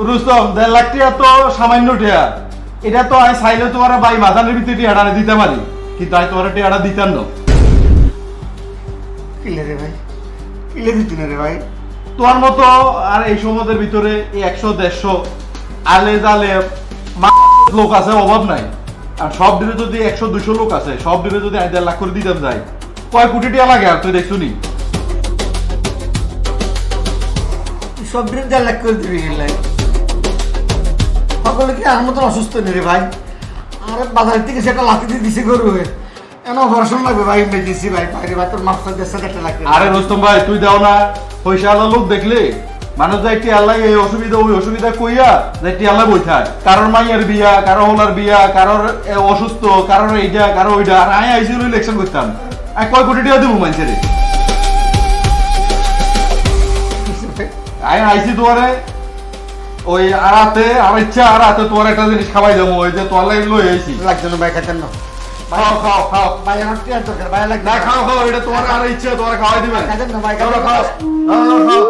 রুস্তম 1.5 লাখ টাকা তো সামান্য টাকা। এটা তো আমি চাইলে তোমার ভাই মাথানের ভিতরে টাকাটা দিতে পারি, কিন্তু আমি তোমার টাকাটা দিতাম না। কিলে রে ভাই, কিলে দিতি না রে ভাই। তোমার মতো আর এই সমাজের ভিতরে 100-150 আলে জালে লোক আছে, অভাব নাই। আর সব দিনে যদি 100-200 লোক আছে, সব দিনে যদি 1.5 লাখ করে দিতাম যাই, কয় কোটি টাকা লাগে আর তুই দেখছো নি? সব দিন 1.5 লাখ করে দিবি গেলাই। সকলে কি আমার মতন অসুস্থ নেই রে ভাই। আরে বাজার থেকে সেটা লাঠি দিয়ে দিছে গরু এন অপারেশন লাগবে ভাই, দিছি ভাই বাইরে ভাই তোর মাস্টার দেশে 1.5 লাখ। আরে রোস্তম ভাই, তুই দাও না পয়সা আলা লোক দেখলে মানুষ যায় একটি আল্লাহ এই অসুবিধা ওই অসুবিধা কইয়া যে একটি আল্লাহ বই থাক। কারোর মাইয়ার বিয়া, কারো হলার বিয়া, কারোর অসুস্থ, কারোর এইটা, কারো ওইটা। আর আমি আইসি ইলেকশন করতাম, আমি কয় কোটি টাকা দেবো মানুষের? আমি আইসি তোমারে ওই আড়াতে আর ইচ্ছা আড়াতে তোমার একটা জিনিস খাওয়াই যাবো, ওই যে তোয়ার লাগে লই আইসি। লাগছে না ভাই, খাইতেন না খাও খাও খাও। ভাই, আমার টিয়ার দরকার ভাই, লাগবে না খাও খাও, এটা তোমার আর ইচ্ছা তোমার খাওয়াই দিবেন। খাইতেন না ভাই, খাও খাইতেন না। খাও খাও খাও।